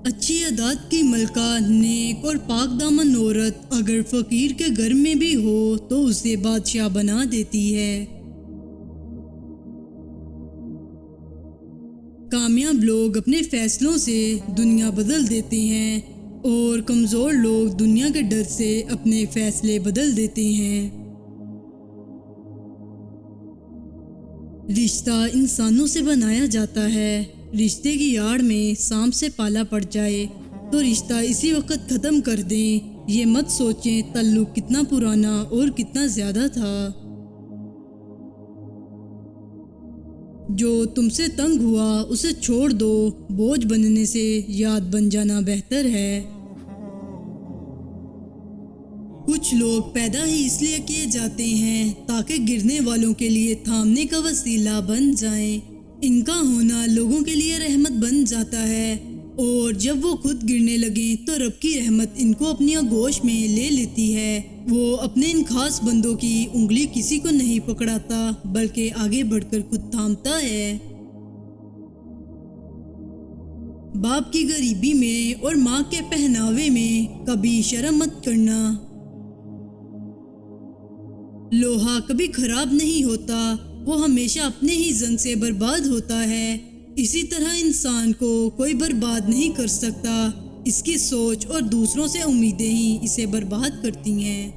اچھی عادات کی ملکہ، نیک اور پاک دامن عورت اگر فقیر کے گھر میں بھی ہو تو اسے بادشاہ بنا دیتی ہے۔ کامیاب لوگ اپنے فیصلوں سے دنیا بدل دیتے ہیں اور کمزور لوگ دنیا کے ڈر سے اپنے فیصلے بدل دیتے ہیں۔ رشتہ انسانوں سے بنایا جاتا ہے۔ رشتے کی آڑ میں سانپ سے پالا پڑ جائے تو رشتہ اسی وقت ختم کر دیں۔ یہ مت سوچیں تعلق کتنا پرانا اور کتنا زیادہ تھا۔ جو تم سے تنگ ہوا اسے چھوڑ دو، بوجھ بننے سے یاد بن جانا بہتر ہے۔ کچھ لوگ پیدا ہی اس لیے کیے جاتے ہیں تاکہ گرنے والوں کے لیے تھامنے کا وسیلہ بن جائیں۔ ان کا ہونا لوگوں کے لیے رحمت بن جاتا ہے، اور جب وہ خود گرنے لگیں تو رب کی رحمت ان کو اپنی آغوش میں لے لیتی ہے۔ وہ اپنے ان خاص بندوں کی انگلی کسی کو نہیں پکڑاتا بلکہ آگے بڑھ کر خود تھامتا ہے۔ باپ کی غریبی میں اور ماں کے پہناوے میں کبھی شرم مت کرنا۔ لوہا کبھی خراب نہیں ہوتا، وہ ہمیشہ اپنے ہی زنگ سے برباد ہوتا ہے۔ اسی طرح انسان کو کوئی برباد نہیں کر سکتا، اس کی سوچ اور دوسروں سے امیدیں ہی اسے برباد کرتی ہیں۔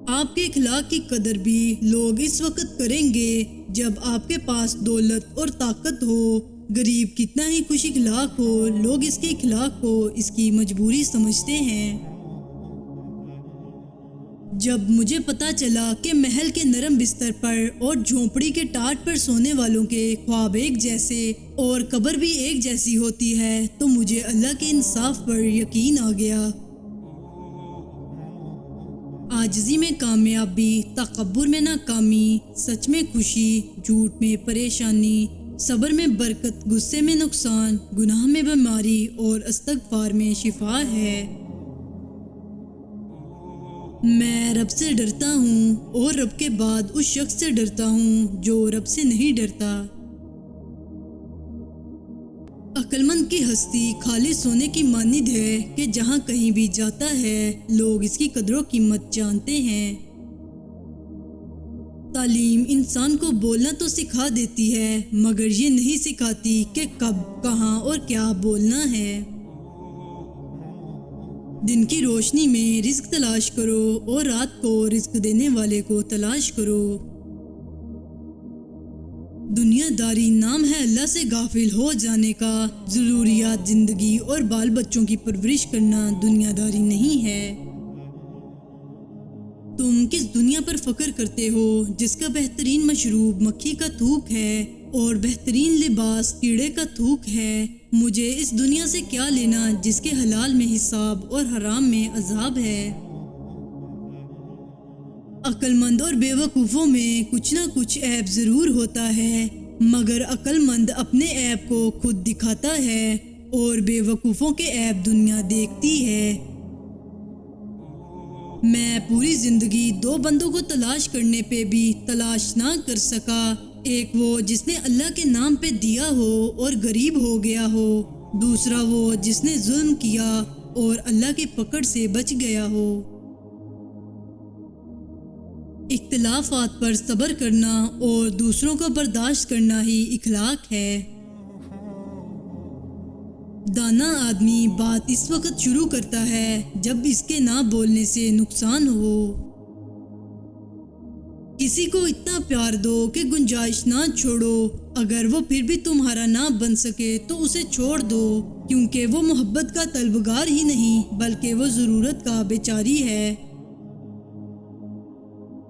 آپ کے اخلاق کی قدر بھی لوگ اس وقت کریں گے جب آپ کے پاس دولت اور طاقت ہو۔ غریب کتنا ہی خوش اخلاق ہو، لوگ اس کے اخلاق کو اس کی مجبوری سمجھتے ہیں۔ جب مجھے پتا چلا کہ محل کے نرم بستر پر اور جھونپڑی کے ٹاٹ پر سونے والوں کے خواب ایک جیسے اور قبر بھی ایک جیسی ہوتی ہے تو مجھے اللہ کے انصاف پر یقین آ گیا۔ عاجزی میں کامیابی، تکبر میں ناکامی، سچ میں خوشی، جھوٹ میں پریشانی، صبر میں برکت، غصے میں نقصان، گناہ میں بیماری اور استغفار میں شفا ہے۔ میں رب سے ڈرتا ہوں اور رب کے بعد اس شخص سے ڈرتا ہوں جو رب سے نہیں ڈرتا۔ عقل مند کی ہستی خالی سونے کی مانند ہے کہ جہاں کہیں بھی جاتا ہے لوگ اس کی قدر و قیمت جانتے ہیں۔ تعلیم انسان کو بولنا تو سکھا دیتی ہے مگر یہ نہیں سکھاتی کہ کب، کہاں اور کیا بولنا ہے۔ دن کی روشنی میں رزق تلاش کرو اور رات کو رزق دینے والے کو تلاش کرو۔ دنیا داری نام ہے اللہ سے غافل ہو جانے کا۔ ضروریات زندگی اور بال بچوں کی پرورش کرنا دنیا داری نہیں ہے۔ تم کس دنیا پر فخر کرتے ہو جس کا بہترین مشروب مکھی کا تھوک ہے اور بہترین لباس کیڑے کا تھوک ہے؟ مجھے اس دنیا سے کیا لینا جس کے حلال میں حساب اور حرام میں عذاب ہے۔ عقل مند اور بے وقوفوں میں کچھ نہ کچھ عیب ضرور ہوتا ہے مگر عقل مند اپنے عیب کو خود دکھاتا ہے اور بے وقوفوں کے عیب دنیا دیکھتی ہے۔ میں پوری زندگی دو بندوں کو تلاش کرنے پہ بھی تلاش نہ کر سکا، ایک وہ جس نے اللہ کے نام پہ دیا ہو اور غریب ہو گیا ہو، دوسرا وہ جس نے ظلم کیا اور اللہ کی پکڑ سے بچ گیا ہو۔ اختلافات پر صبر کرنا اور دوسروں کو برداشت کرنا ہی اخلاق ہے۔ دانا آدمی بات اس وقت شروع کرتا ہے جب اس کے نہ بولنے سے نقصان ہو۔ کسی کو اتنا پیار دو کہ گنجائش نہ چھوڑو، اگر وہ پھر بھی تمہارا نہ بن سکے تو اسے چھوڑ دو، کیونکہ وہ محبت کا طلبگار ہی نہیں بلکہ وہ ضرورت کا بیچاری ہے۔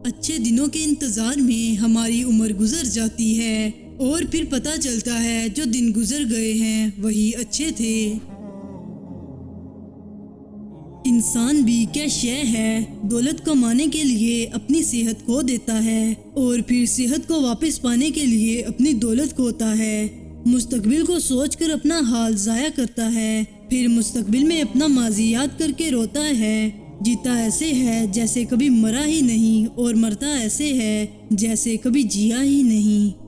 اچھے دنوں کے انتظار میں ہماری عمر گزر جاتی ہے اور پھر پتہ چلتا ہے جو دن گزر گئے ہیں وہی اچھے تھے۔ انسان بھی کیا شے ہے، دولت کمانے کے لیے اپنی صحت کھو دیتا ہے اور پھر صحت کو واپس پانے کے لیے اپنی دولت کھوتا ہے۔ مستقبل کو سوچ کر اپنا حال ضائع کرتا ہے، پھر مستقبل میں اپنا ماضی یاد کر کے روتا ہے۔ جیتا ایسے ہے جیسے کبھی مرا ہی نہیں اور مرتا ایسے ہے جیسے کبھی جیا ہی نہیں۔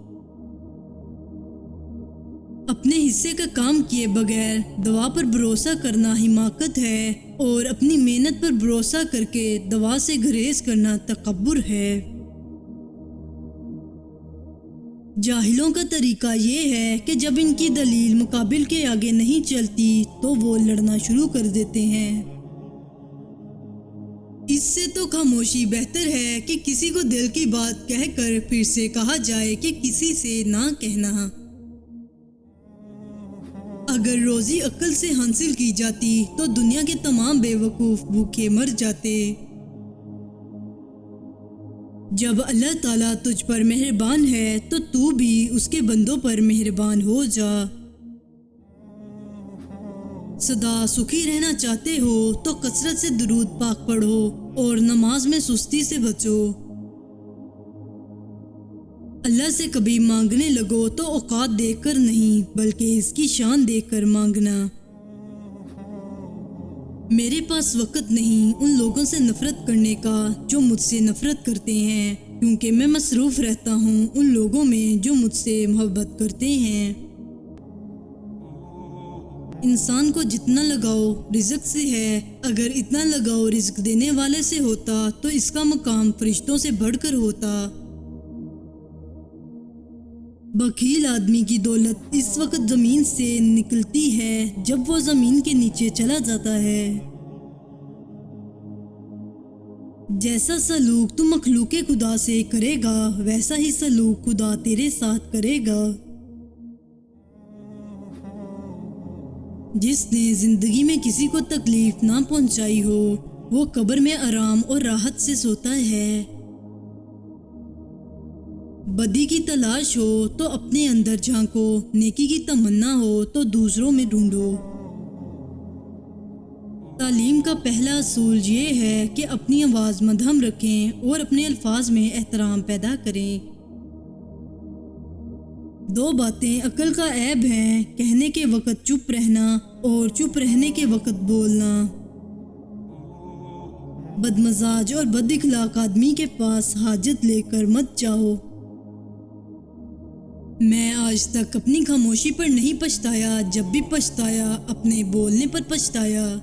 اپنے حصے کا کام کیے بغیر دوا پر بھروسہ کرنا حماقت ہے اور اپنی محنت پر بھروسہ کر کے دوا سے گریز کرنا تکبر ہے۔ جاہلوں کا طریقہ یہ ہے کہ جب ان کی دلیل مقابل کے آگے نہیں چلتی تو وہ لڑنا شروع کر دیتے ہیں۔ اس سے تو خاموشی بہتر ہے کہ کسی کو دل کی بات کہہ کر پھر سے کہا جائے کہ کسی سے نہ کہنا۔ اگر روزی عقل سے حاصل کی جاتی تو دنیا کے تمام بے وقوف بھوکے مر جاتے۔ جب اللہ تعالیٰ تجھ پر مہربان ہے تو تو بھی اس کے بندوں پر مہربان ہو جا۔ سدا سکھی رہنا چاہتے ہو تو کثرت سے درود پاک پڑھو اور نماز میں سستی سے بچو۔ اللہ سے کبھی مانگنے لگو تو اوقات دیکھ کر نہیں بلکہ اس کی شان دیکھ کر مانگنا۔ میرے پاس وقت نہیں ان لوگوں سے نفرت کرنے کا جو مجھ سے نفرت کرتے ہیں، کیونکہ میں مصروف رہتا ہوں ان لوگوں میں جو مجھ سے محبت کرتے ہیں۔ انسان کو جتنا لگاؤ رزق سے ہے، اگر اتنا لگاؤ رزق دینے والے سے ہوتا تو اس کا مقام فرشتوں سے بڑھ کر ہوتا۔ بخیل آدمی کی دولت اس وقت زمین سے نکلتی ہے جب وہ زمین کے نیچے چلا جاتا ہے۔ جیسا سلوک تو مخلوق خدا سے کرے گا ویسا ہی سلوک خدا تیرے ساتھ کرے گا۔ جس نے زندگی میں کسی کو تکلیف نہ پہنچائی ہو وہ قبر میں آرام اور راحت سے سوتا ہے۔ بدی کی تلاش ہو تو اپنے اندر جھانکو، نیکی کی تمنا ہو تو دوسروں میں ڈھونڈو۔ تعلیم کا پہلا اصول یہ ہے کہ اپنی آواز مدھم رکھیں اور اپنے الفاظ میں احترام پیدا کریں۔ دو باتیں عقل کا عیب ہیں، کہنے کے وقت چپ رہنا اور چپ رہنے کے وقت بولنا۔ بدمزاج اور بد اخلاق آدمی کے پاس حاجت لے کر مت جاؤ۔ میں آج تک اپنی خاموشی پر نہیں پچھتایا، جب بھی پچھتایا اپنے بولنے پر پچھتایا۔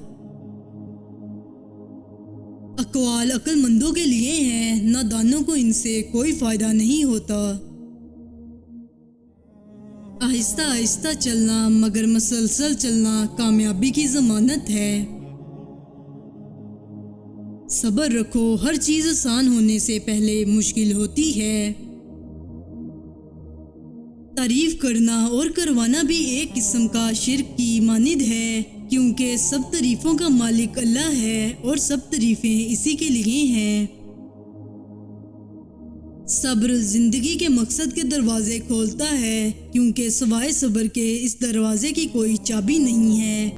اقوال عقل مندوں کے لیے ہیں، نادانوں کو ان سے کوئی فائدہ نہیں ہوتا۔ آہستہ آہستہ چلنا مگر مسلسل چلنا کامیابی کی ضمانت ہے۔ صبر رکھو، ہر چیز آسان ہونے سے پہلے مشکل ہوتی ہے۔ تعریف کرنا اور کروانا بھی ایک قسم کا شرک کی مانند ہے، کیونکہ سب تعریفوں کا مالک اللہ ہے اور سب تعریفیں اسی کے لیے ہیں۔ صبر زندگی کے مقصد کے دروازے کھولتا ہے، کیونکہ سوائے صبر کے اس دروازے کی کوئی چابی نہیں ہے۔